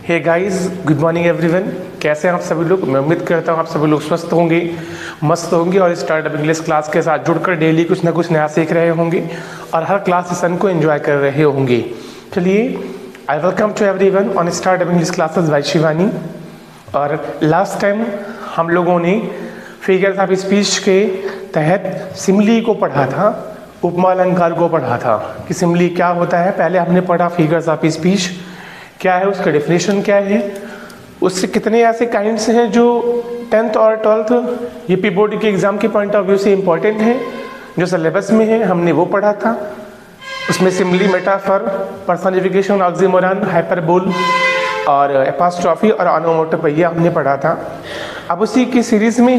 हे guys, good morning everyone. कैसे हैं आप सभी लोग? मैं उम्मीद करता हूँ आप सभी लोग स्वस्थ होंगे, मस्त होंगे और स्टार्टअप इंग्लिश क्लास के साथ जुड़कर डेली कुछ ना कुछ नया सीख रहे होंगे और हर क्लास सेशन को एंजॉय कर रहे होंगे। चलिए, I welcome to everyone on startup English classes by Shivani. और लास्ट टाइम हम लोगों ने फिगर्स ऑफ स्पीच के तहत सिमली को पढ़ा था, उपमा अलंकार को पढ़ा था कि सिमली क्या होता है। पहले हमने पढ़ा फिगर्स ऑफ स्पीच क्या है, उसका डेफिनेशन क्या है, उससे कितने ऐसे काइंड्स हैं जो 10th और 12th यूपी बोर्ड के एग्जाम के पॉइंट ऑफ व्यू से इम्पोर्टेंट है, जो सिलेबस में है, हमने वो पढ़ा था। उसमें Simli, metaphor, personification, oxymoron, hyperbole और एपॉस्ट्रॉफी और ऑनोमोटोपोइया हमने पढ़ा था। अब उसी की सीरीज में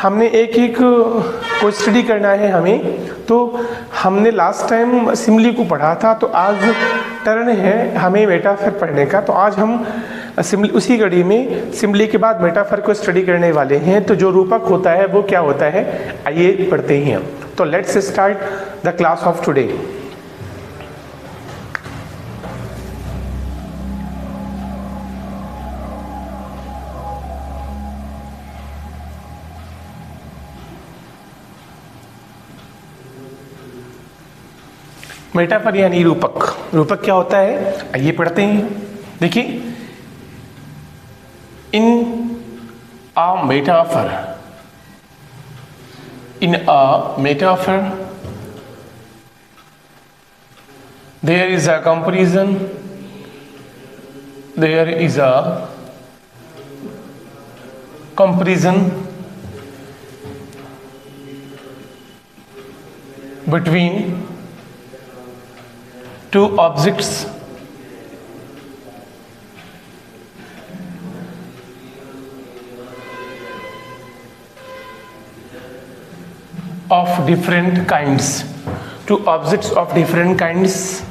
हमने एक एक को स्टडी करना है हमें। तो हमने लास्ट टाइम सिमली को पढ़ा था, तो आज टर्न है हमें मेटाफर पढ़ने का। तो आज हम सिमली उसी कड़ी में सिमली के बाद मेटाफर को स्टडी करने वाले हैं। तो जो रूपक होता है वो क्या होता है, आइए पढ़ते हैं। तो let's start the class of today. Metaphor यानी रूपक। रूपक क्या होता है, आइए पढ़ते हैं। देखिए, in a metaphor, there is a comparison, between two objects of different kinds, two objects of different kinds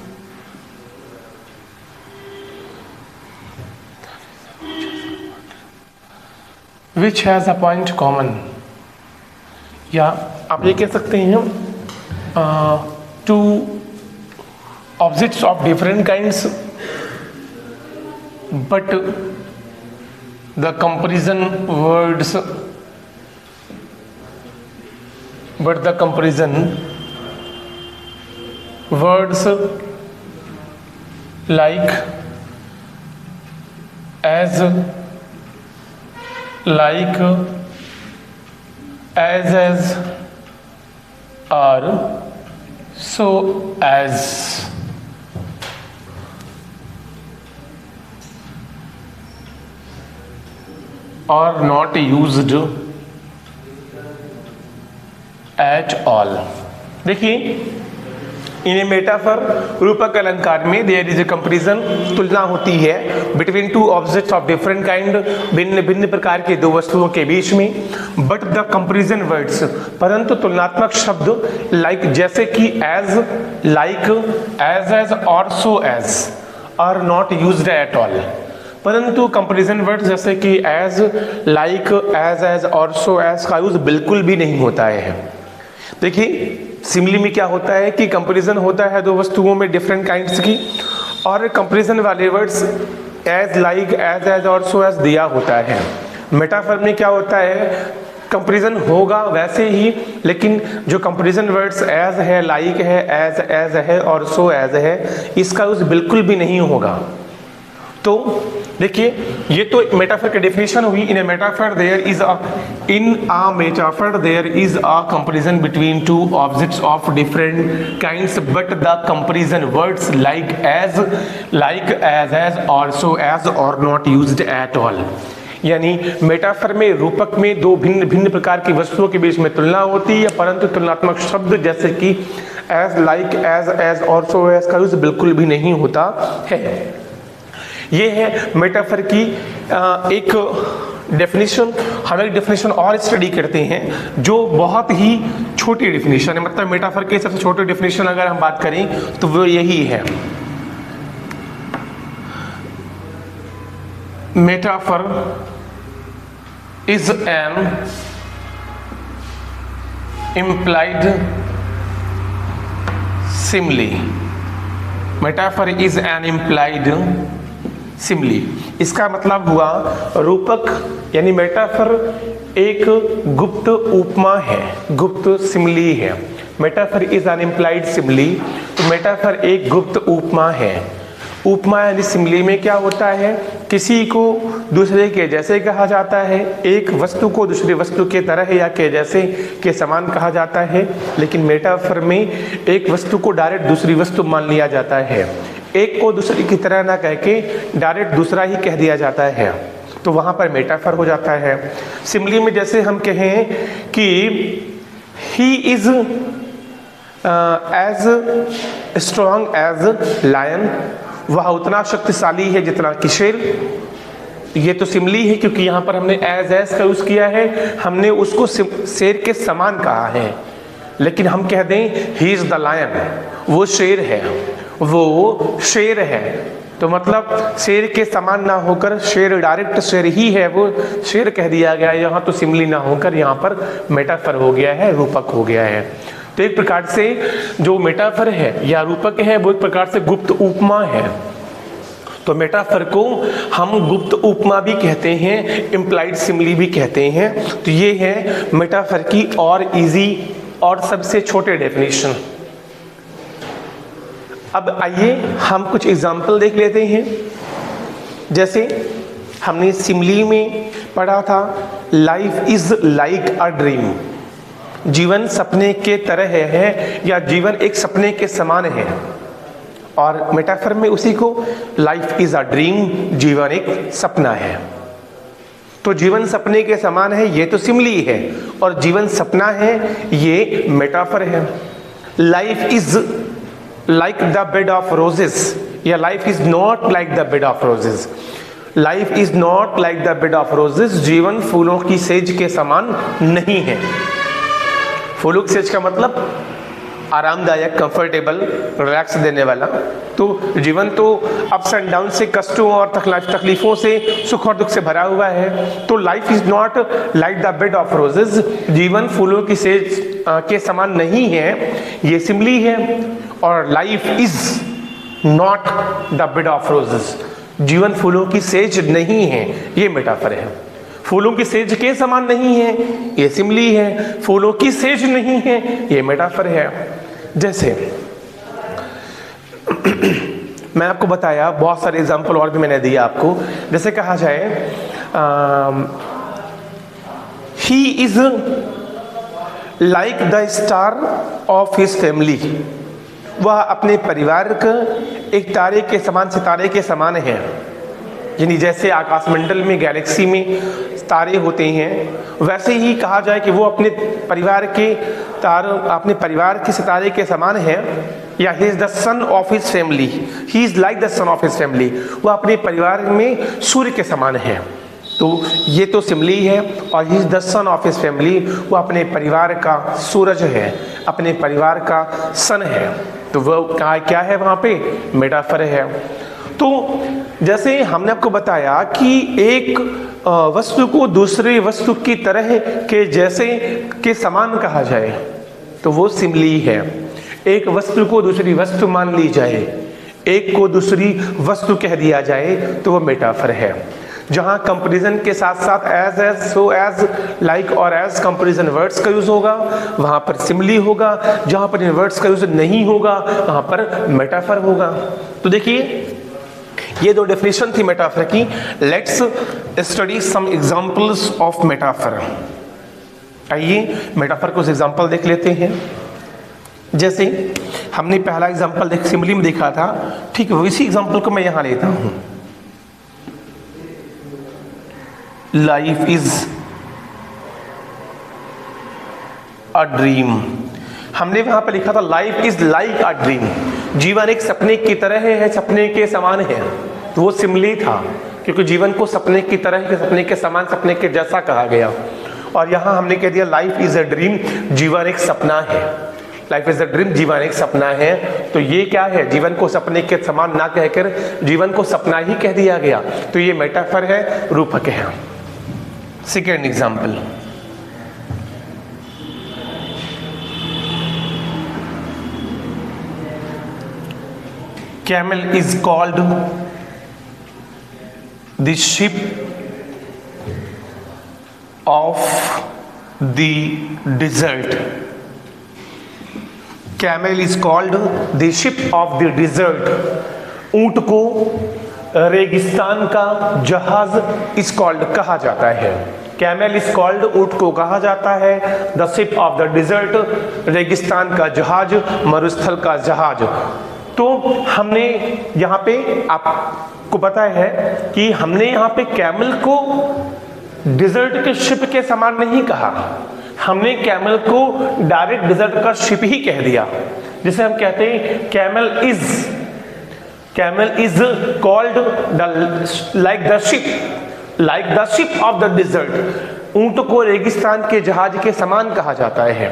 which has a point common, या आप ये कह सकते हैं to objects of different kinds, but the comparison words like as, or so as are not used at all। देखिए, इन metaphor रूपक अलंकार में देयर इज ए कंपैरिजन, तुलना होती है between two objects of different kind, भिन्न भिन्न प्रकार के दो वस्तुओं के बीच में। बट द कंपैरिजन वर्ड्स, परंतु तुलनात्मक शब्द लाइक जैसे कि एज, लाइक, एज और so as are not used at all. परंतु कंपैरिजन वर्ड जैसे कि एज, लाइक, एज और सो एज का यूज बिल्कुल भी नहीं होता है। देखिए, सिमली में क्या होता है कि कंपैरिजन होता है दो वस्तुओं में डिफरेंट काइंड्स की, और कंपैरिजन वाले वर्ड्स एज, लाइक, एज और सो एज दिया होता है। मेटाफर में क्या होता है, कंपैरिजन होगा वैसे ही, लेकिन जो कंपैरिजन वर्ड्स एज है, लाइक है, एज है और सो एज है, इसका यूज बिल्कुल भी नहीं होगा। तो देखिए, ये तो मेटाफर की डेफिनेशन हुई। In a metaphor there is a comparison between two objects of different kinds, but the comparison words like as, as और so as are not used at all. यानी मेटाफर में, रूपक में दो भिन्न भिन्न प्रकार की वस्तुओं के बीच में तुलना होती है, परंतु तुलनात्मक शब्द जैसे कि एज, लाइक, एज और सो एज का यूज बिल्कुल भी नहीं होता है। ये है मेटाफर की एक डेफिनेशन। हम एक डेफिनेशन और स्टडी करते हैं जो बहुत ही छोटी डेफिनेशन है। मतलब मेटाफर की सबसे छोटी डेफिनेशन अगर हम बात करें तो वो यही है, metaphor is an implied simile. Metaphor is an implied Simli. इसका मतलब हुआ रूपक यानी मेटाफर एक गुप्त उपमा है, गुप्त सिमली है। Metaphor is an implied Simli, तो मेटाफर एक गुप्त उपमा है। उपमा यानी सिमली में क्या होता है, किसी को दूसरे के जैसे कहा जाता है, एक वस्तु को दूसरी वस्तु के तरह या के जैसे के समान कहा जाता है। लेकिन मेटाफर में एक वस्तु को डायरेक्ट दूसरी वस्तु मान लिया जाता है, एक को दूसरी की तरह ना कह के डायरेक्ट दूसरा ही कह दिया जाता है, तो वहाँ पर मेटाफर हो जाता है। सिमली में जैसे हम कहें कि he is as strong as lion, वह उतना शक्तिशाली है जितना कि शेर। ये तो सिमली है क्योंकि यहाँ पर हमने एज का यूज किया है, हमने उसको शेर के समान कहा है। लेकिन हम कह दें ही इज द लायन, वो शेर है, वो शेर है, तो मतलब शेर के समान ना होकर शेर डायरेक्ट शेर ही है, वो शेर कह दिया गया। यहाँ तो सिमली ना होकर यहाँ पर मेटाफर हो गया है, रूपक हो गया है। तो एक प्रकार से जो मेटाफर है या रूपक है वो एक प्रकार से गुप्त उपमा है। तो मेटाफर को हम गुप्त उपमा भी कहते हैं, इम्प्लाइड सिमली भी कहते हैं। तो ये है मेटाफर की और इजी और सबसे छोटे डेफिनेशन। अब आइए हम कुछ एग्जाम्पल देख लेते हैं। जैसे हमने सिमली में पढ़ा था, life is like a dream, जीवन सपने के तरह है या जीवन एक सपने के समान है। और मेटाफर में उसी को लाइफ इज अ ड्रीम, जीवन एक सपना है। तो जीवन सपने के समान है, ये तो सिमली है, और जीवन सपना है, ये मेटाफर है। Life is like the bed of roses, या life is not like the bed of roses. Life is not like the bed of roses, जीवन फूलों की सेज के समान नहीं है। फूलों की सेज का मतलब आरामदायक, कंफर्टेबल, रिलैक्स देने वाला। तो जीवन तो अप्स एंड डाउन से, कष्टों और तकलीफों से, सुख और दुख से भरा हुआ है। तो life is not like the bed of roses, जीवन फूलों की सेज के समान नहीं है, ये सिमली है। और life is not the bed of roses, जीवन फूलों की सेज नहीं है, ये मेटाफर है। फूलों की सेज के समान नहीं है, ये सिमली है। फूलों की सेज नहीं है, ये मेटाफर है। जैसे मैं आपको बताया, बहुत सारे एग्जाम्पल और भी मैंने दिया आपको। जैसे कहा जाए he is like the star of his family, वह अपने परिवार का एक तारे के समान, सितारे के समान है। यानी जैसे आकाशमंडल में, गैलेक्सी में तारे होते हैं, वैसे ही कहा जाए कि वो अपने परिवार के अपने परिवार के सितारे के समान है। या he is the son of his family, he is like the son of his family, वो अपने परिवार में सूर्य के समान है। तो ये तो सिमली है। और he is the son of his family, वो अपने परिवार का सूरज है, अपने परिवार का सन है। तो वो कहा क्या है, वहाँ पे मेटाफर है। तो जैसे हमने आपको बताया कि एक वस्तु को दूसरी वस्तु की तरह के जैसे के समान कहा जाए, तो वो सिमली है। एक वस्तु को दूसरी वस्तु मान ली जाए, एक को दूसरी वस्तु कह दिया जाए, तो वो मेटाफर है। जहाँ कंपैरिजन के साथ साथ एज, सो, एज, लाइक और एज कंपैरिजन वर्ड्स का यूज होगा, वहाँ पर सिमली होगा। जहाँ पर इन वर्ड्स का यूज नहीं होगा, वहाँ पर मेटाफर होगा। तो देखिए, ये दो डेफिनेशन थी मेटाफर की। Let's study some examples of metaphor. आइए मेटाफर को एग्जांपल देख लेते हैं। जैसे हमने पहला एग्जांपल सिमली में देखा था, ठीक है, इसी एग्जांपल को मैं यहां लेता हूं। लाइफ इज अ ड्रीम, हमने वहां पर लिखा था life is like a dream, जीवन एक सपने की तरह है, सपने के समान है। तो वो सिमली था, क्योंकि जीवन को सपने की तरह के, सपने के समान, सपने के जैसा कहा गया। और यहाँ हमने कह दिया लाइफ इज अ ड्रीम, जीवन एक सपना है। लाइफ इज अ ड्रीम, जीवन एक सपना है। तो ये क्या है, जीवन को सपने के समान ना कहकर जीवन को सपना ही कह दिया गया। तो ये मेटाफर है, रूपक है। Second example, Camel is called the ship of the dessert. Camel is called the ship of the dessert. ऊंट को रेगिस्तान का जहाज इस कॉल्ड कहा जाता है। कैमल इज कॉल्ड, ऊंट को कहा जाता है the ship of the dessert, रेगिस्तान का जहाज, मरुस्थल का जहाज। तो हमने यहाँ पे, आपको पता है कि हमने यहाँ पे कैमल को डिजर्ट के शिप के समान नहीं कहा, हमने कैमल को डायरेक्ट डिजर्ट का शिप ही कह दिया। जिसे हम कहते हैं camel is called like the ship of the dessert. ऊंट को रेगिस्तान के जहाज के समान कहा जाता है,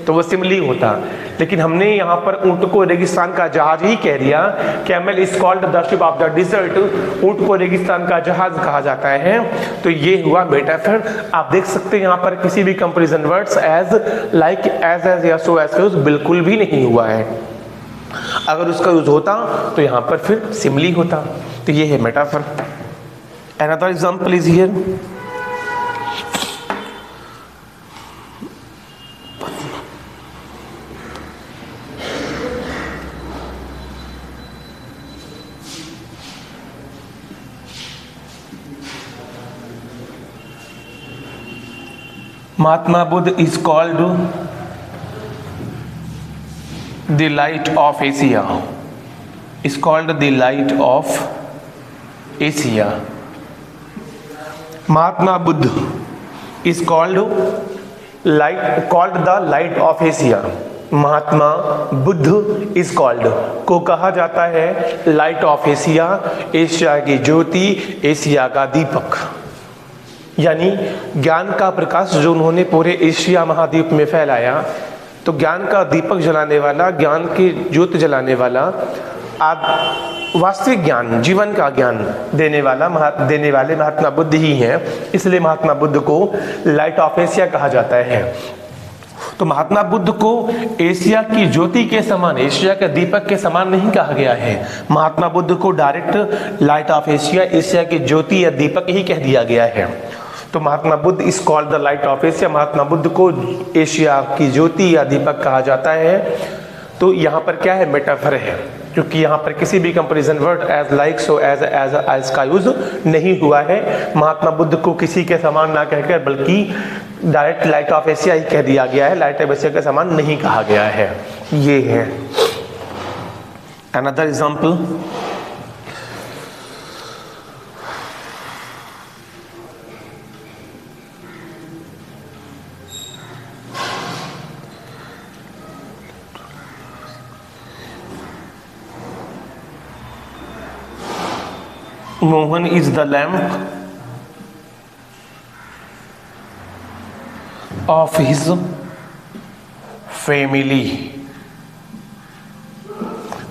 तो वो सिमिली होता। लेकिन हमने यहाँ पर ऊंट को रेगिस्तान का जहाज ही कह दिया। Camel is called the ship of the dessert, ऊंट को रेगिस्तान का जहाज कहा जाता है। तो ये हुआ मेटाफर। आप देख सकते हैं यहाँ पर किसी भी comparison words as, like, as या सो एज का यूज बिल्कुल भी नहीं हुआ है। अगर उसका यूज होता तो यहाँ पर फिर सिमिली होता। तो ये है metaphor. Another example is here. Mahatma Buddha is called the light of Asia. Is called the light of Asia. Mahatma Buddha is called the light of Asia. Mahatma Buddha is called को कहा जाता है light of Asia, Asia की ज्योति, Asia का दीपक। यानी ज्ञान का प्रकाश जो उन्होंने पूरे एशिया महाद्वीप में फैलाया। तो ज्ञान का दीपक जलाने वाला, ज्ञान की ज्योत जलाने वाला, वास्तविक ज्ञान, जीवन का ज्ञान देने वाले महात्मा बुद्ध ही हैं। इसलिए महात्मा बुद्ध को लाइट ऑफ एशिया कहा जाता है। तो महात्मा बुद्ध को एशिया की ज्योति के समान, एशिया के दीपक के समान नहीं कहा गया है। महात्मा बुद्ध को direct light of Asia, Asia की ज्योति या दीपक ही कह दिया गया है। तो Mahatma Buddha is called the light of Asia. Mahatma Buddha को एशिया की ज्योति या दीपक कहा जाता है। तो यहाँ पर क्या है, मेटाफर है, क्योंकि यहाँ पर किसी भी comparison word as, like, so, as का यूज नहीं हुआ है। महात्मा बुद्ध को किसी के समान ना कहकर बल्कि डायरेक्ट लाइट ऑफ एशिया ही कह दिया गया है, लाइट ऑफ एशिया के समान नहीं कहा गया है। ये है another example. Mohan is the lamp of his family.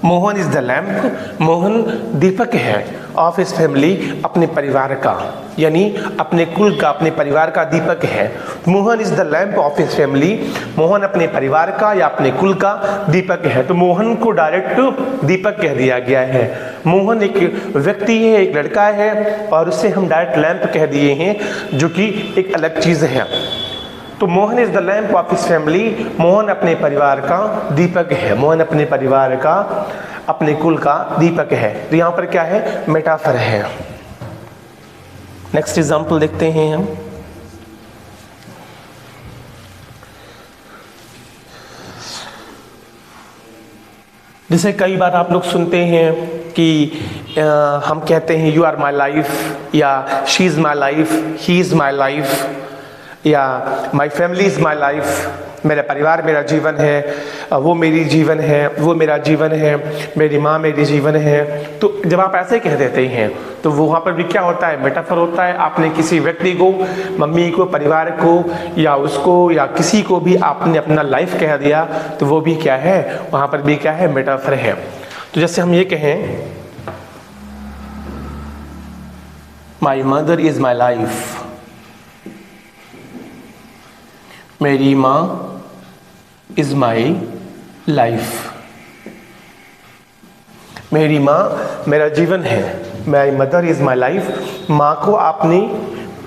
Mohan is the lamp, Mohan दीपक है, ऑफ हिज फैमिली, अपने परिवार का, यानी अपने कुल का, अपने परिवार का दीपक है। Mohan is the lamp of his family, Mohan अपने परिवार का या अपने कुल का दीपक है। तो मोहन को डायरेक्ट दीपक कह दिया गया है। मोहन एक व्यक्ति है, एक लड़का है, और उसे हम डायरेक्ट लैम्प कह दिए हैं, जो कि एक अलग चीज है। तो Mohan is the lamp of his family, Mohan अपने परिवार का दीपक है, मोहन अपने परिवार का, अपने कुल का दीपक है। तो यहाँ पर क्या है, मेटाफर है। नेक्स्ट एग्जाम्पल देखते हैं हम। जैसे कई बार आप लोग सुनते हैं कि हम कहते हैं यू आर माई लाइफ, या she is my life, he is my life, या my family is my life, मेरा परिवार मेरा जीवन है, वो मेरी जीवन है, वो मेरा जीवन है, मेरी माँ मेरी जीवन है। तो जब आप ऐसे कह देते हैं तो वहाँ पर भी क्या होता है, मेटाफर होता है। आपने किसी व्यक्ति को, मम्मी को, परिवार को, या उसको, या किसी को भी आपने अपना लाइफ कह दिया, तो वो भी क्या है, वहाँ पर भी क्या है, मेटाफर है। तो जैसे हम ये कहें my mother is my life, मेरी माँ इज माई लाइफ, मेरी माँ मेरा जीवन है। My mother is my life,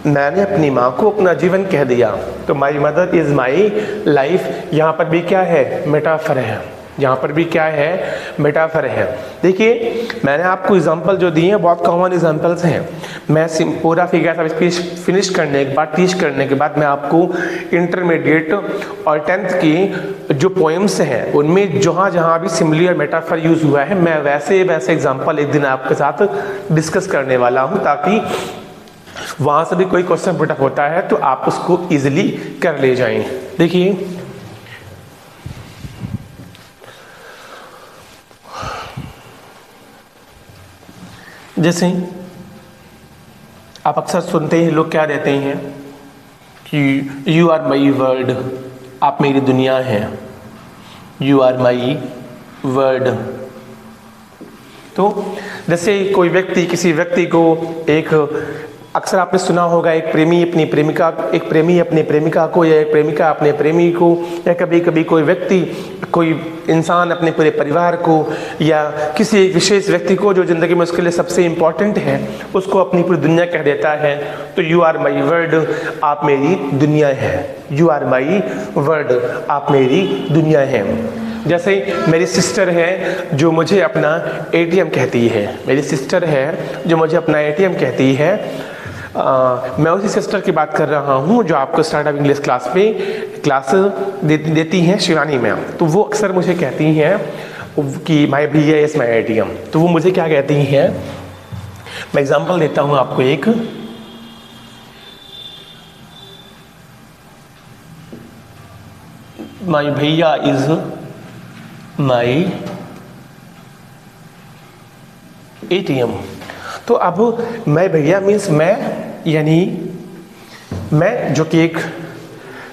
मैंने अपनी माँ को अपना जीवन कह दिया। तो my mother is my life, यहाँ पर भी क्या है, मेटाफर है, यहाँ पर भी क्या है, मेटाफर है। देखिए मैंने आपको एग्जांपल जो दिए हैं बहुत कॉमन एग्जांपल्स हैं। मैं पूरा फिगर सब स्पीच फिनिश करने के बाद, टीच करने के बाद मैं आपको इंटरमीडिएट और 10th की जो पोएम्स हैं उनमें जहाँ जहाँ भी सिमिली और मेटाफर यूज़ हुआ है मैं वैसे एग्जाम्पल एक दिन आपके साथ डिस्कस करने वाला हूँ, ताकि वहाँ से भी कोई क्वेश्चन पुट अप होता है तो आप उसको ईजिली कर ले जाएं। देखिए जैसे आप अक्सर सुनते हैं लोग क्या देते हैं कि यू आर माई वर्ल्ड, आप मेरी दुनिया हैं, यू आर माई वर्ल्ड। तो जैसे कोई व्यक्ति किसी व्यक्ति को अक्सर आपने सुना होगा एक प्रेमी अपनी प्रेमिका को, या एक प्रेमिका अपने प्रेमी को, या कभी कभी कोई इंसान अपने पूरे परिवार को, या किसी एक विशेष व्यक्ति को जो ज़िंदगी में उसके लिए सबसे इम्पोर्टेंट है उसको अपनी पूरी दुनिया कह देता है। तो यू आर माई वर्ल्ड, आप मेरी दुनिया है, यू आर माई वर्ल्ड, आप मेरी दुनिया है। जैसे मेरी सिस्टर है जो मुझे अपना एटीएम कहती है, मेरी सिस्टर है जो मुझे अपना एटीएम कहती है। मैं उसी सिस्टर की बात कर रहा हूँ जो आपको स्टार्टअप इंग्लिश क्लास देती हैं शिवानी मैम। तो वो अक्सर मुझे कहती हैं कि माई भैया इज माई एटीएम। तो वो मुझे क्या कहती हैं, मैं एग्जांपल देता हूँ आपको एक। माई भैया इज माई एटीएम। तो अब मैं भैया मीन्स मैं, यानी मैं जो कि एक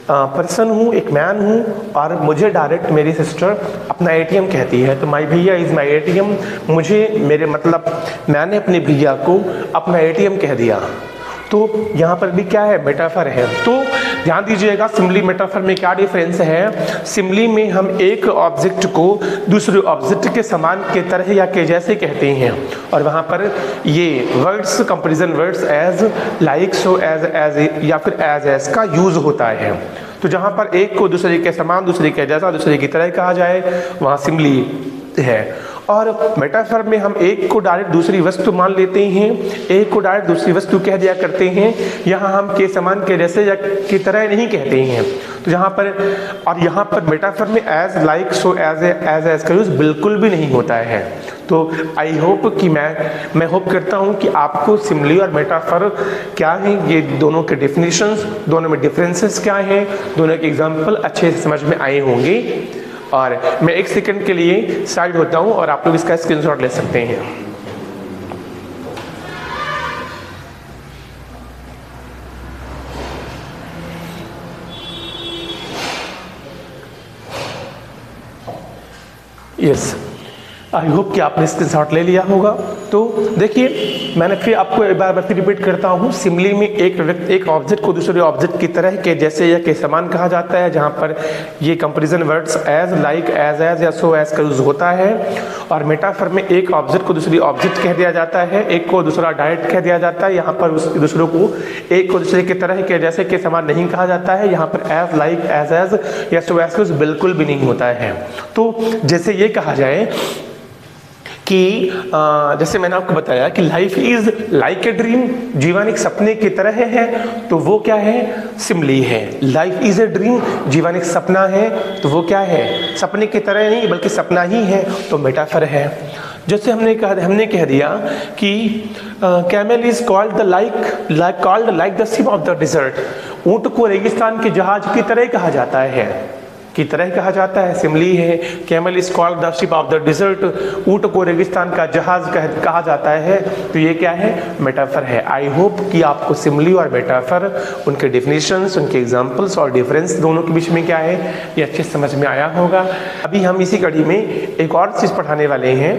पर्सन हूँ, एक मैन हूँ, और मुझे डायरेक्ट मेरी सिस्टर अपना एटीएम कहती है। तो माई भैया इज़ माई एटीएम, मैंने अपने भैया को अपना एटीएम कह दिया। तो यहाँ पर भी क्या है, मेटाफर है। तो ध्यान दीजिएगा सिमिली मेटाफर में क्या डिफरेंस है। सिमिली में हम एक ऑब्जेक्ट को दूसरे ऑब्जेक्ट के समान, के तरह या के जैसे कहते हैं, और वहाँ पर ये words, comparison words as, like, so, as या फिर एज का यूज होता है। तो जहाँ पर एक को दूसरे के समान, दूसरे के जैसा, दूसरे की तरह कहा जाए वहाँ सिमिली है। और मेटाफर में हम एक को डायरेक्ट दूसरी वस्तु मान लेते हैं, एक को डायरेक्ट दूसरी वस्तु कह दिया करते हैं। यहाँ हम के समान, के जैसे या की तरह नहीं कहते हैं। तो यहाँ पर, और यहाँ पर मेटाफर में एज, लाइक, सो, एज का यूज बिल्कुल भी नहीं होता है। तो आई होप कि मैं होप करता हूँ कि आपको सिमिली और मेटाफर क्या है, ये दोनों के डेफिनेशंस, दोनों में डिफरेंसेस क्या हैं, दोनों के एग्जाम्पल अच्छे से समझ में आए होंगे। और मैं एक सेकंड के लिए साइड होता हूं और आप लोग इसका स्क्रीनशॉट ले सकते हैं। यस, आई होप कि आपने स्क्रीनशॉट ले लिया होगा। तो देखिए मैंने फिर आपको एक बार फिर रिपीट करता हूँ। सिमिली में एक ऑब्जेक्ट को दूसरे ऑब्जेक्ट की तरह, के जैसे या के समान कहा जाता है, जहाँ पर ये comparison words as, like, as या सो एज का यूज होता है। और मेटाफर में एक ऑब्जेक्ट को दूसरी ऑब्जेक्ट कह दिया जाता है, एक को दूसरा डायरेक्ट कह दिया जाता है। यहाँ पर दूसरों को एक को दूसरे की तरह, के जैसे, के समान नहीं कहा जाता है। यहाँ पर एज, लाइक, एज या सो एज का यूज बिल्कुल भी नहीं होता है। तो जैसे ये कहा जाए कि जैसे मैंने आपको बताया कि life is like a dream, जीवन एक सपने की तरह है, तो वो क्या है, सिमिली है। लाइफ इज ए ड्रीम, जीवन एक सपना है, तो वो क्या है, सपने की तरह नहीं बल्कि सपना ही है, तो मेटाफर है। जैसे हमने कह दिया कि camel is called the like the ship of the dessert, ऊंट को रेगिस्तान के जहाज की तरह कहा जाता है, सिमिली है। Camel is called the ship of the dessert, ऊंट को रेगिस्तान का जहाज कहा जाता है, तो ये क्या है, मेटाफर है। आई होप कि आपको सिमिली और मेटाफर, उनके डेफिनेशंस, उनके एग्जांपल्स और डिफरेंस दोनों के बीच में क्या है, ये अच्छे समझ में आया होगा। अभी हम इसी कड़ी में एक और चीज़ पढ़ाने वाले हैं,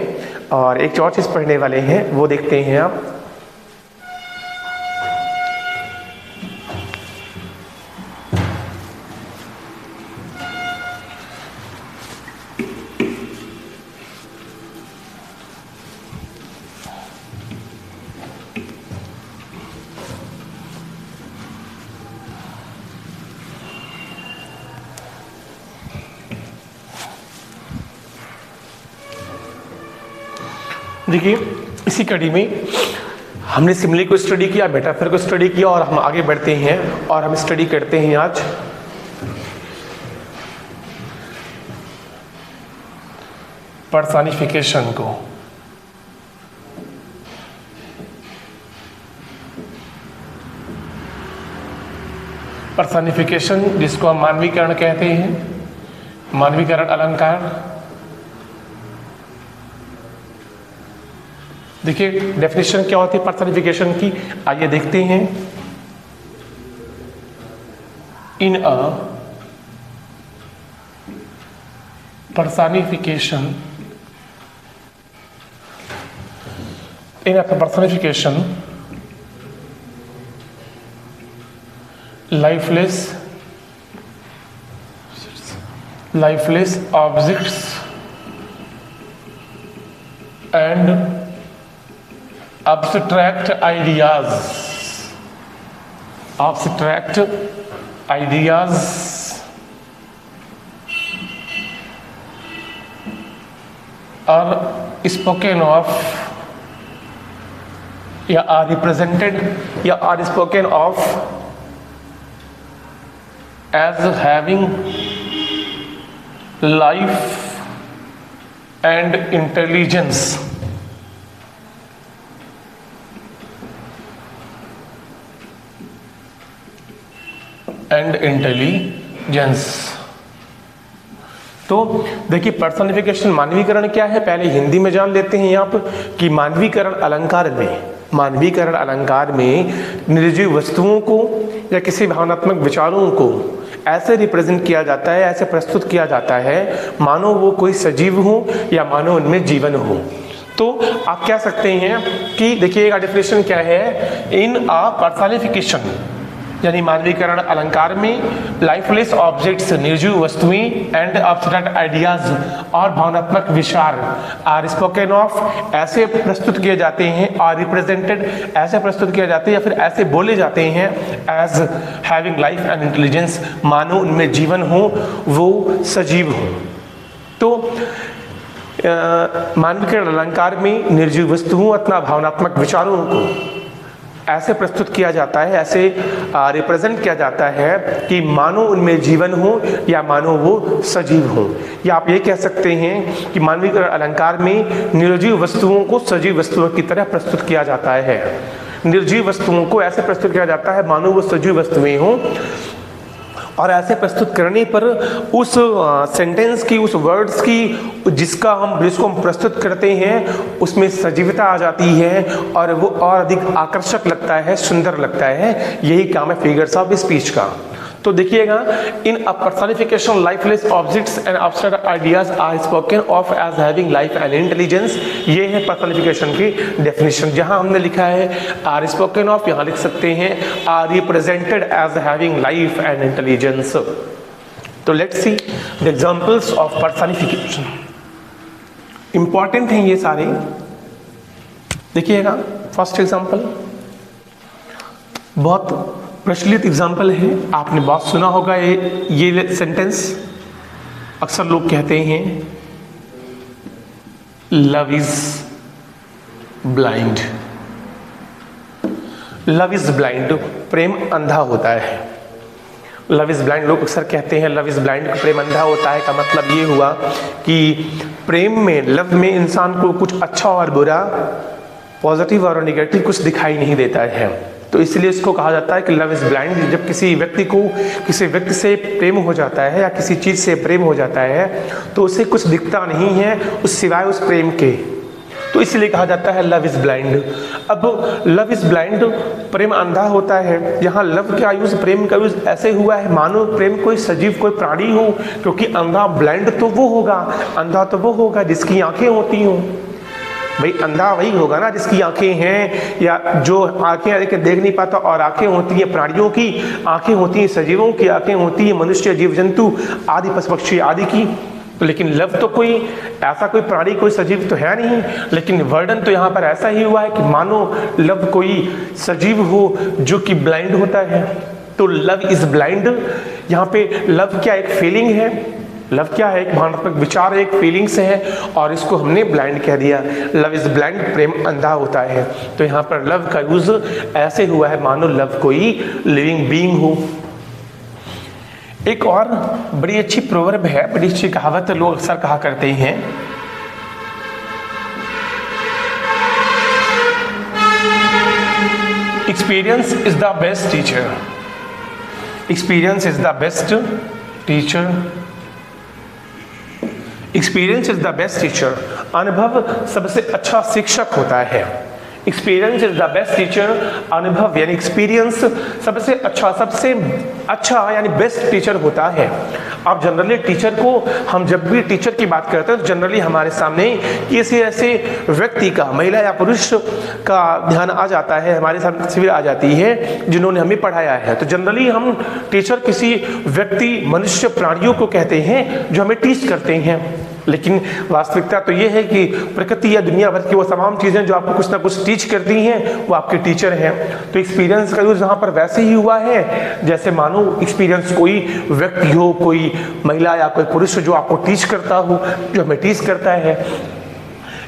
और एक और चीज़ पढ़ने वाले हैं, वो देखते हैं आप। देखिए इसी कड़ी में हमने सिमिली को स्टडी किया, मेटाफर को स्टडी किया और हम आगे बढ़ते हैं और हम स्टडी करते हैं आज पर्सनिफिकेशन को। पर्सनिफिकेशन जिसको हम मानवीकरण कहते हैं, मानवीकरण अलंकार। देखिए डेफिनेशन क्या होती है पर्सनिफिकेशन की, आइए देखते हैं। इन अ personification, in a personification, lifeless objects and abstract ideas are spoken of या are represented या are spoken of as having life and intelligence. तो देखिए पर्सनिफिकेशन मानवीकरण क्या है, पहले हिंदी में जान लेते हैं यहाँ पर कि मानवीकरण अलंकार में निर्जीव वस्तुओं को या किसी भावनात्मक विचारों को ऐसे रिप्रेजेंट किया जाता है, ऐसे प्रस्तुत किया जाता है मानो वो कोई सजीव हो या मानो उनमें जीवन हो। तो आप कह सकते हैं कि देखिएगा डेफिनेशन क्या है, इन अ पर्सनिफिकेशन यानी मानवीकरण अलंकार में लाइफलेस ऑब्जेक्ट्स निर्जीव वस्तुएं एंड एब्स्ट्रैक्ट आइडियाज और भावनात्मक विचार आर स्पोकन ऑफ ऐसे प्रस्तुत किए जाते हैं, आर रिप्रेजेंटेड ऐसे प्रस्तुत किए जाते हैं या फिर ऐसे बोले जाते हैं as having life and intelligence मानो उनमें जीवन हो, वो सजीव हो। तो मानवीकरण अलंकार में निर्जीव वस्तुओं अथवा भावनात्मक विचारों को ऐसे प्रस्तुत किया जाता है, ऐसे रिप्रेजेंट किया जाता है कि मानो उनमें जीवन हो या मानो वो सजीव हो। या आप ये कह सकते हैं कि मानवीकरण अलंकार में निर्जीव वस्तुओं को सजीव वस्तुओं की तरह प्रस्तुत किया जाता है। निर्जीव वस्तुओं को ऐसे प्रस्तुत किया जाता है मानो वो सजीव वस्तुएं हों, और ऐसे प्रस्तुत करने पर उस सेंटेंस की, उस वर्ड्स की जिसको हम प्रस्तुत करते हैं उसमें सजीवता आ जाती है और वो और अधिक आकर्षक लगता है, सुंदर लगता है। यही काम है फिगर्स ऑफ स्पीच का। तो देखिएगा, in a personification lifeless objects and abstract ideas are spoken of as having life and intelligence. ये है पर्सनिफिकेशन की डेफिनेशन। जहां हमने लिखा है आर स्पोकन ऑफ, यहां लिख सकते हैं are represented as having life and intelligence. तो let's see the examples of personification. Important हैं ये सारे। देखिएगा फर्स्ट एग्जांपल बहुत प्रचलित एग्जाम्पल है, आपने बहुत सुना होगा ये सेंटेंस। अक्सर लोग कहते हैं love is blind. Love is blind, प्रेम अंधा होता है। लव इज ब्लाइंड, लोग अक्सर कहते हैं लव इज ब्लाइंड, प्रेम अंधा होता है। का मतलब ये हुआ कि प्रेम में, लव में इंसान को कुछ अच्छा और बुरा, पॉजिटिव और नेगेटिव कुछ दिखाई नहीं देता है। तो इसलिए इसको कहा जाता है कि लव इज ब्लाइंड। जब किसी व्यक्ति को किसी व्यक्ति से प्रेम हो जाता है या किसी चीज से प्रेम हो जाता है तो उसे कुछ दिखता नहीं है उस सिवाय उस प्रेम के, तो इसलिए कहा जाता है लव इज ब्लाइंड। अब लव इज ब्लाइंड, प्रेम अंधा होता है। यहाँ लव का यूज, प्रेम का यूज ऐसे हुआ है मानो प्रेम कोई सजीव, कोई प्राणी हो, क्योंकि अंधा, ब्लाइंड तो वो होगा, अंधा तो वो होगा जिसकी आंखें होती हों। भाई अंधा वही होगा ना जिसकी आंखें हैं, या जो आंखें लेकिन देख नहीं पाता, और आंखें होती हैं प्राणियों की, आंखें होती हैं सजीवों की, आंखें होती हैं मनुष्य, जीव जंतु आदि, पशु पक्षी आदि की। तो लेकिन लव तो कोई ऐसा कोई प्राणी, कोई सजीव तो है नहीं, लेकिन वर्णन तो यहाँ पर ऐसा ही हुआ है कि मानो लव कोई सजीव हो जो कि ब्लाइंड होता है। तो लव इज ब्लाइंड, यहाँ पे लव क्या एक फीलिंग है, लव क्या है? एक भावनात्मक विचार, एक फीलिंग्स है, और इसको हमने ब्लाइंड कह दिया। लव इज ब्लाइंड, प्रेम अंधा होता है। तो यहाँ पर लव का यूज ऐसे हुआ है मानो लव कोई लिविंग बीइंग हो। एक और बड़ी अच्छी प्रोवर्ब है, बड़ी अच्छी कहावत लोग अक्सर कहा करते हैं, experience is the best teacher. Experience is the best teacher. Experience is the best teacher. अनुभव सबसे अच्छा शिक्षक होता है। Experience is the best teacher. अनुभव यानी एक्सपीरियंस सबसे अच्छा यानी बेस्ट टीचर होता है। अब जनरली टीचर को हम जब भी टीचर की बात करते हैं तो जनरली हमारे सामने किसी ऐसे व्यक्ति का, महिला या पुरुष का ध्यान आ जाता है, हमारे सामने तस्वीर आ जाती है जिन्होंने हमें पढ़ाया है। तो जनरली हम टीचर किसी व्यक्ति, मनुष्य, प्राणियों को कहते हैं जो हमें टीच करते हैं। लेकिन वास्तविकता तो ये है कि प्रकृति या दुनिया भर की वो तमाम चीज़ें जो आपको कुछ ना कुछ टीच करती हैं वो आपके टीचर हैं। तो एक्सपीरियंस का यूज यहाँ पर वैसे ही हुआ है जैसे मानो एक्सपीरियंस कोई व्यक्ति हो, कोई महिला या कोई पुरुष जो आपको टीच करता हो, जो हमें टीच करता है।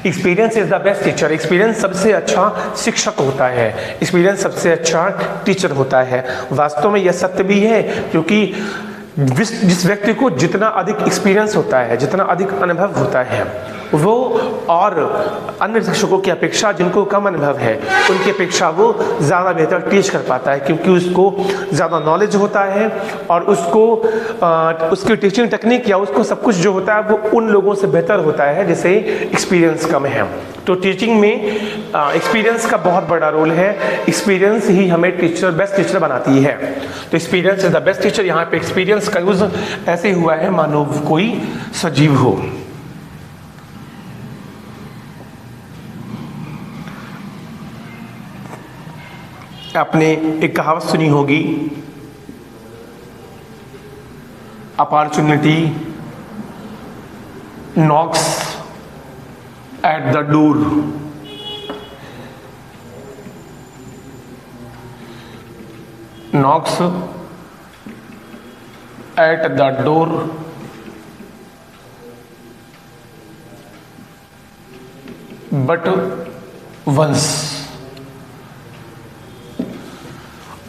Experience is the best teacher. Experience सबसे अच्छा शिक्षक होता है। एक्सपीरियंस सबसे अच्छा टीचर होता है। वास्तव में यह सत्य भी है, क्योंकि जिस व्यक्ति को जितना अधिक एक्सपीरियंस होता है, जितना अधिक अनुभव होता है, वो और अन्य शिक्षकों की अपेक्षा जिनको कम अनुभव है उनकी अपेक्षा वो ज़्यादा बेहतर टीच कर पाता है, क्योंकि उसको ज़्यादा नॉलेज होता है और उसको उसकी टीचिंग टेक्निक या उसको सब कुछ जो होता है वो उन लोगों से बेहतर होता है जिसे एक्सपीरियंस कम है। तो टीचिंग में एक्सपीरियंस का बहुत बड़ा रोल है। एक्सपीरियंस ही हमें बेस्ट टीचर बनाती है। तो experience is the best teacher. यहाँ पे एक्सपीरियंस का यूज ऐसे हुआ है मानो कोई सजीव हो। आपने एक कहावत सुनी होगी, opportunity knocks at the door. Knocks at the door but once.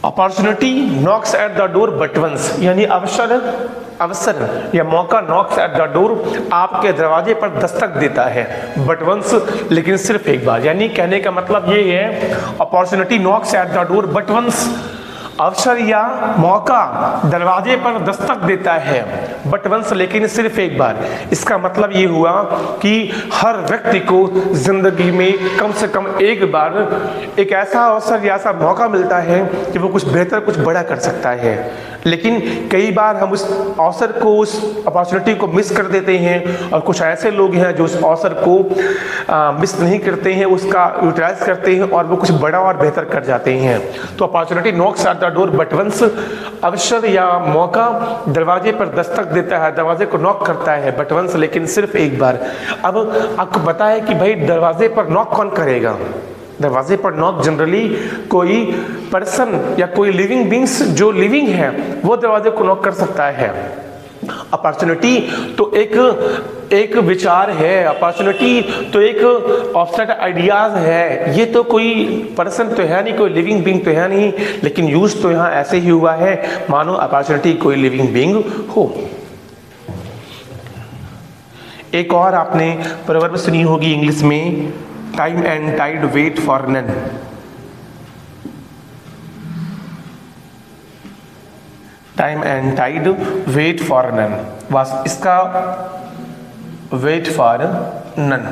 Opportunity knocks at the door but once, यानी अवसर या मौका नॉक्स एट द डोर आपके दरवाजे पर दस्तक देता है, बट वंस लेकिन सिर्फ एक बार। यानी कहने का मतलब ये है, opportunity knocks at the door but once, अवसर या मौका दरवाजे पर दस्तक देता है बट वंस लेकिन सिर्फ एक बार। इसका मतलब ये हुआ कि हर व्यक्ति को जिंदगी में कम से कम एक बार एक ऐसा अवसर या ऐसा मौका मिलता है कि वो कुछ बेहतर, कुछ बड़ा कर सकता है। लेकिन कई बार हम उस अवसर को, उस अपॉर्चुनिटी को मिस कर देते हैं, और कुछ ऐसे लोग हैं जो उस अवसर को मिस नहीं करते हैं, उसका यूटिलाइज करते हैं और वो कुछ बड़ा और बेहतर कर जाते हैं। तो opportunity knocks at the door but once, अवसर या मौका दरवाजे पर दस्तक देता है, दरवाजे को नॉक करता है, बट वंस लेकिन सिर्फ एक बार। अब आपको पता है कि भाई दरवाजे पर नॉक कौन करेगा? दरवाजे पर नॉक जनरली कोई पर्सन या कोई लिविंग बींग्स जो लिविंग है वो दरवाजे को नॉक कर सकता है। अपॉर्चुनिटी तो एक विचार है, अपॉर्चुनिटी तो एक ऑब्स्ट्रैक्ट आइडियाज है, ये तो कोई पर्सन तो है नहीं, कोई लिविंग बीइंग तो है नहीं, लेकिन यूज तो यहाँ ऐसे ही हुआ है मानो अपॉर्चुनिटी कोई लिविंग बीइंग हो। एक और आपने प्रवर्ब सुनी होगी इंग्लिश में, time and tide wait for none. Time and tide wait for none, इसका वेट फॉर नन,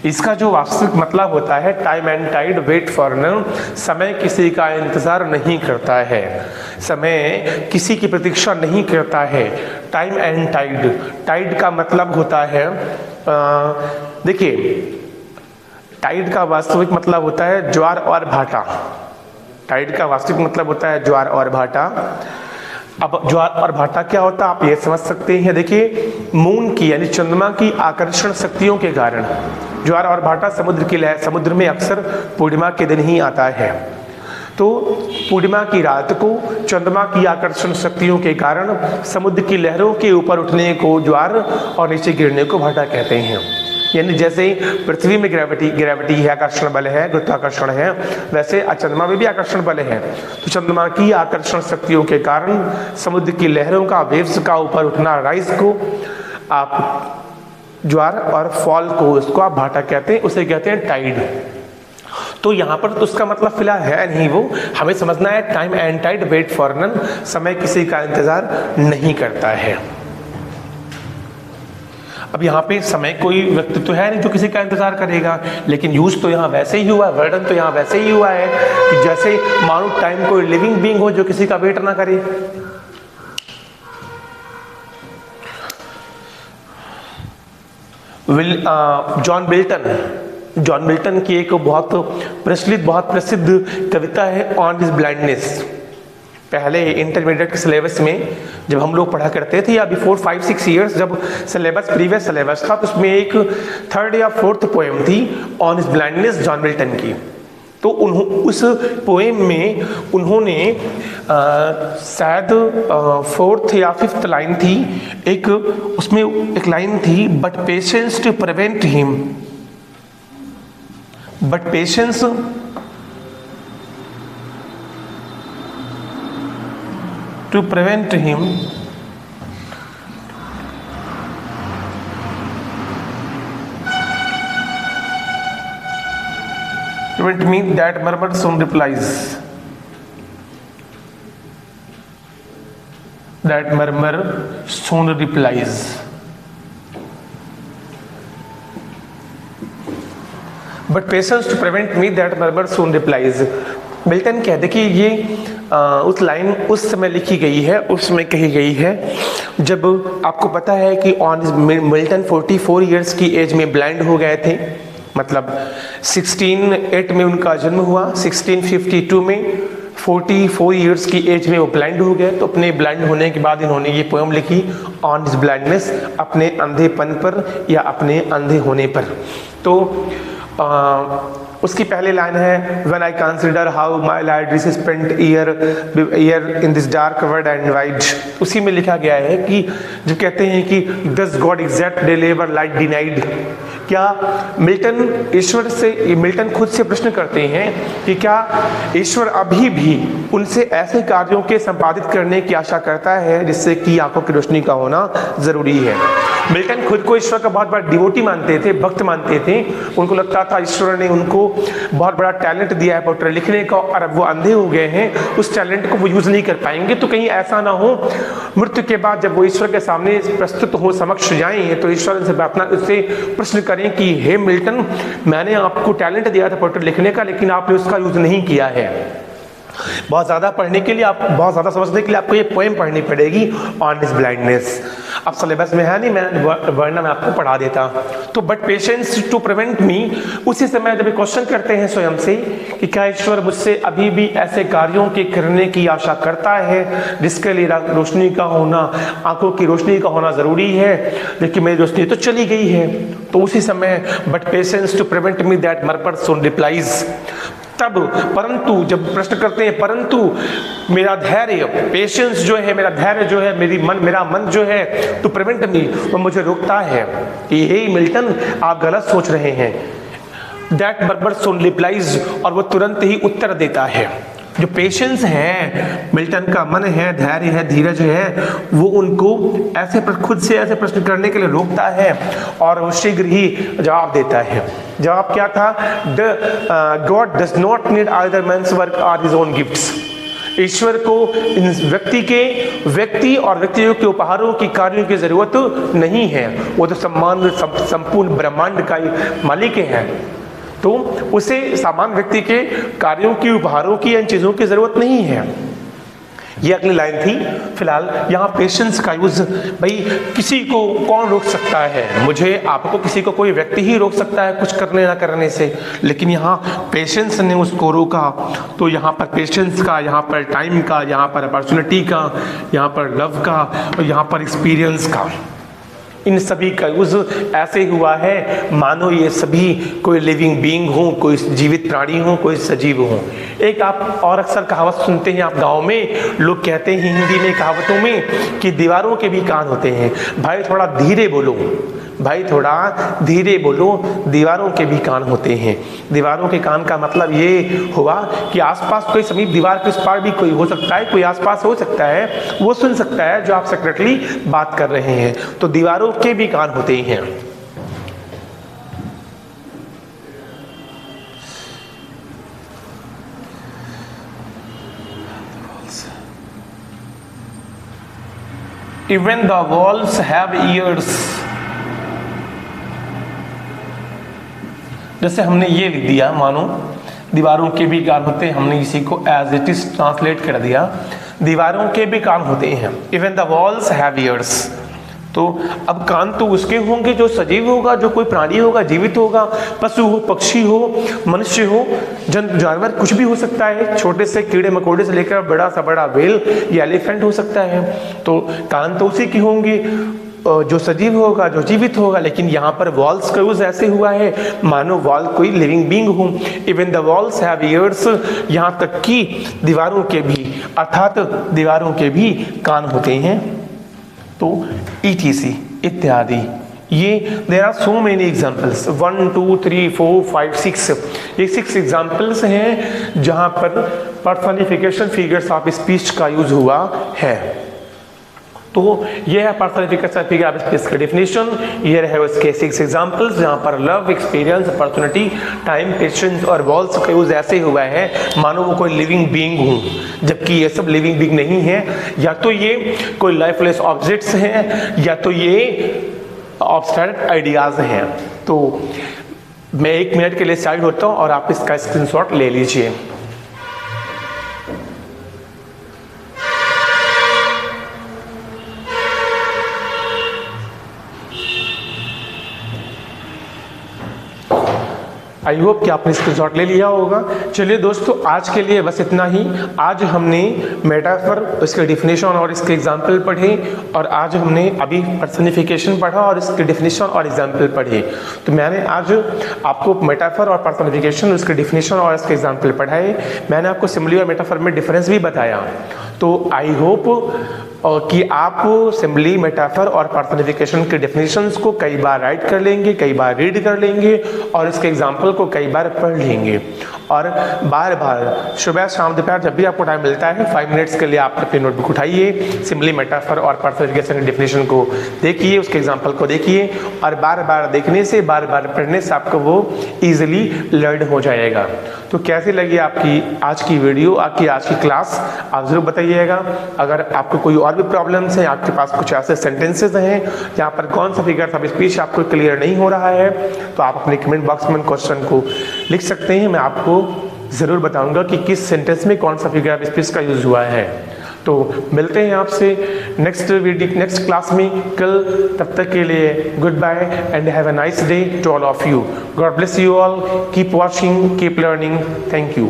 इसका जो वास्तविक मतलब होता है time and tide wait for none, समय किसी का इंतजार नहीं करता है, समय किसी की प्रतीक्षा नहीं करता है। टाइम एंड टाइड, टाइड का मतलब होता है, देखिए टाइड का वास्तविक मतलब होता है ज्वार और भाटा। टाइड का वास्तविक मतलब होता है ज्वार और भाटा। अब ज्वार और भाटा क्या होता है आप ये समझ सकते हैं। देखिए मून की यानी चंद्रमा की आकर्षण शक्तियों के कारण ज्वार और भाटा समुद्र की लहर, समुद्र में अक्सर पूर्णिमा के दिन ही आता है। तो पूर्णिमा की रात को चंद्रमा की आकर्षण शक्तियों के कारण समुद्र की लहरों के ऊपर उठने को ज्वार और नीचे गिरने को भाटा कहते हैं। यानी जैसे पृथ्वी में ग्रेविटी है, आकर्षण बल है, गुरुत्वाकर्षण है, वैसे चंद्रमा में भी आकर्षण बल है। तो चंद्रमा की आकर्षण शक्तियों के कारण समुद्र की लहरों का, वेव्स का ऊपर उठना, राइज को आप ज्वार और फॉल को उसको आप भाटा कहते हैं, उसे कहते हैं टाइड। तो यहाँ पर तो उसका मतलब फिलहाल है नहीं, वो हमें समझना है time and tide wait for none, समय किसी का इंतजार नहीं करता है। अब यहाँ पे समय कोई व्यक्ति तो है नहीं जो किसी का इंतजार करेगा, लेकिन यूज तो यहाँ वैसे ही हुआ है, वर्णन तो यहाँ वैसे ही हुआ है कि जैसे मानो टाइम कोई लिविंग बीइंग हो जो किसी का वेट ना करे। जॉन मिल्टन की एक बहुत प्रसिद्ध कविता है ऑन हिज ब्लाइंडनेस। पहले इंटरमीडिएट के सिलेबस में जब हम लोग पढ़ा करते थे, या बिफोर 5-6 ईयर्स जब प्रीवियस सिलेबस था, तो उसमें एक 3rd या 4th पोएम थी on his blindness John Milton की। तो उस पोएम में उन्होंने शायद 4th या 5th लाइन थी, उसमें एक लाइन थी, but patience to prevent him, but patience to prevent him me that murmur soon replies, that murmur soon replies। But patience to prevent me that murmur soon replies। Milton क्या, देखिए ये उस line उस समय लिखी गई है, उस समय कही गई है जब आपको पता है कि मिल्टन 44 इयर्स की एज में ब्लाइंड हो गए थे। मतलब 1608 में उनका जन्म हुआ, 1652 में 44 इयर्स की एज में वो ब्लाइंड हो गए। तो अपने ब्लाइंड होने के बाद इन्होंने ये पोएम लिखी ऑन हिज ब्लाइंडनेस, अपने अंधेपन पर या अपने अंधे होने पर। तो उसकी पहली लाइन है, when I consider how my life is spent year in this dark world and wide. उसी में लिखा गया है कि जो कहते हैं कि does God exact deliver light denied. क्या मिल्टन खुद से प्रश्न करते हैं कि क्या ईश्वर अभी भी उनसे ऐसे कार्यों के संपादित करने की आशा करता है जिससे कि आंखों की रोशनी का होना जरूरी है। मिल्टन खुद को ईश्वर का बहुत बड़ा डिवोटी मानते थे, भक्त मानते थे। उनको लगता था ईश्वर ने उनको बहुत बड़ा टैलेंट दिया है पोएट्री लिखने का, और अब वो अंधे हो गए हैं, उस टैलेंट को वो यूज नहीं कर पाएंगे। तो कहीं ऐसा ना हो मृत्यु के बाद जब वो ईश्वर के सामने प्रस्तुत हो, समक्ष जाएं, तो ईश्वर उससे प्रश्न करें कि हे मिल्टन, मैंने आपको टैलेंट दिया था पोएट्री लिखने का, लेकिन आपने उसका यूज नहीं किया है। बहुत ज्यादा पढ़ने के लिए, आप बहुत ज्यादा समझने के लिए आपको ये पोएम पढ़नी पड़ेगी ऑन हिज ब्लाइंडनेस। अब सिलेबस में है नहीं, मैं वरना मैं आपको पढ़ा देता। तो बट पेशेंस टू प्रिवेंट मी, उसी समय जब क्वेश्चन करते हैं स्वयं से कि क्या ईश्वर मुझसे अभी भी ऐसे कार्यों के करने की आशा करता है जिसके लिए रोशनी का होना, आंखों की रोशनी का होना जरूरी है, लेकिन मेरी रोशनी तो चली गई है। तो उसी समय but patience to prevent me that murmur soon replies. तब परंतु जब प्रश्न करते हैं, परंतु मेरा धैर्य, पेशेंस जो है, मेरा धैर्य जो है, मेरा मन जो है, तो प्रिवेंट मी, वो मुझे रोकता है कि हे मिल्टन, आप गलत सोच रहे हैं। दैट मर्मर सोन रिप्लाइज, और वो तुरंत ही उत्तर देता है। जो पेशेंस है, मिल्टन का मन है, धैर्य है, धीरज है, वो उनको ऐसे खुद से ऐसे प्रश्न करने के लिए रोकता है और वो शीघ्र ही जवाब देता है। जवाब क्या था? God does not need either man's work और हिज ओन गिफ्ट्स। ईश्वर को इन व्यक्ति और व्यक्तियों के उपहारों की कार्यों की जरूरत नहीं है। वो तो संपूर्ण ब्रह्मांड का मालिक है, तो उसे सामान्य व्यक्ति के कार्यों की, उपहारों की, इन चीजों की जरूरत नहीं है। ये अगली लाइन थी। फिलहाल यहाँ पेशेंस का यूज, भाई किसी को कौन रोक सकता है? मुझे, आपको, किसी को कोई व्यक्ति ही रोक सकता है कुछ करने ना करने से, लेकिन यहाँ पेशेंस ने उसको रोका। तो यहाँ पर पेशेंस का, यहाँ पर टाइम का, यहाँ पर अपॉर्चुनिटी का, यहाँ पर लव का और यहाँ पर एक्सपीरियंस का, इन सभी का यूज ऐसे हुआ है मानो ये सभी कोई लिविंग बीइंग हो, कोई जीवित प्राणी हो, कोई सजीव हो। एक आप और अक्सर कहावत सुनते हैं आप गांव में, लोग कहते हैं हिंदी में कहावतों में कि दीवारों के भी कान होते हैं। भाई थोड़ा धीरे बोलो, भाई थोड़ा धीरे बोलो, दीवारों के भी कान होते हैं। दीवारों के कान का मतलब ये हुआ कि आसपास कोई समीप दीवार के उस पार भी कोई हो सकता है, कोई आसपास हो सकता है, वो सुन सकता है जो आप सेक्रेटली बात कर रहे हैं। तो दीवारों के भी कान होते हैं। Even the walls have ears। जैसे हमने ये लिख दिया, मानो दीवारों के भी कान होते हैं, हमने इसी को एज इट इज ट्रांसलेट कर दिया, दीवारों के भी कान होते हैं। Even the walls have years. तो अब कान तो उसके होंगे जो सजीव होगा, जो कोई प्राणी होगा, जीवित होगा, पशु हो, पक्षी हो, मनुष्य हो, जानवर, कुछ भी हो सकता है, छोटे से कीड़े मकोड़े से लेकर बड़ा सा बड़ा व्हेल या एलिफेंट हो सकता है। तो कान तो उसी की होंगे जो सजीव होगा, जो जीवित होगा। लेकिन यहाँ पर वॉल्स का यूज ऐसे हुआ है मानो वॉल कोई लिविंग बीइंग हो। Even the walls have years, यहाँ तक कि दीवारों के भी, अर्थात दीवारों के भी कान होते हैं। तो ETC इत्यादि, ये there are so many examples, 1 2 3 4 5 6, ये 6 एग्जाम्पल्स हैं जहाँ पर पर्सनिफिकेशन फिगर्स ऑफ स्पीच का यूज हुआ है। तो ये है पर्सनिफिकेशन फिगर ऑफ स्पीच का डेफिनेशन। ये रहे उसके 6 एग्जाम्पल्स जहाँ पर love, experience, opportunity, time, patience और वॉल्स का यूज ऐसे हुआ है मानो वो कोई लिविंग बीइंग हो, जबकि ये सब लिविंग बीइंग नहीं है। या तो ये कोई लाइफलेस ऑब्जेक्ट्स हैं या तो ये एब्स्ट्रैक्ट आइडियाज हैं। तो मैं 1 मिनट के लिए साइड होता हूँ और आप इसका स्क्रीनशॉट ले लीजिए। आई होप कि आपने स्क्रीनशॉट ले लिया होगा। चलिए दोस्तों, आज के लिए बस इतना ही। आज हमने मेटाफर, इसके डिफिनेशन और इसके एग्जाम्पल पढ़े, और आज हमने अभी पर्सनिफिकेशन पढ़ा और इसके डिफिनेशन और एग्जाम्पल पढ़े। तो मैंने आज आपको मेटाफर और पर्सनिफिकेशन, उसके डिफिनेशन और इसके एग्जाम्पल पढ़ाए। मैंने आपको सिमिली और मेटाफर में डिफरेंस भी बताया। तो आई होप कि आप सिमिली, मेटाफर और पर्सनिफिकेशन के डेफिनेशंस को कई बार राइट कर लेंगे, कई बार रीड कर लेंगे और इसके एग्जाम्पल को कई बार पढ़ लेंगे। और बार बार सुबह शाम दोपहर जब भी आपको टाइम मिलता है 5 मिनट्स के लिए आप अपनी नोटबुक उठाइए, सिमिली, मेटाफर और पर्सनिफिकेशन के डेफिनेशन को देखिए, उसके एग्जाम्पल को देखिए, और बार बार देखने से, बार बार पढ़ने से आपको वो ईजिली लर्न हो जाएगा। तो कैसी लगी आपकी आज की वीडियो, आपकी आज की क्लास, आप जरूर बताइएगा। अगर आपको कोई और भी प्रॉब्लम्स हैं, आपके पास कुछ ऐसे सेंटेंसेस हैं जहाँ पर कौन सा फिगर ऑफ स्पीच आपको क्लियर नहीं हो रहा है, तो आप अपने कमेंट बॉक्स में क्वेश्चन को लिख सकते हैं। मैं आपको ज़रूर बताऊंगा कि किस सेंटेंस में कौन सा फिगर ऑफ स्पीच का यूज हुआ है। तो मिलते हैं आपसे नेक्स्ट क्लास में कल। तब तक के लिए good bye and have a nice day to all of you. God bless you all. Keep watching, keep learning. Thank you.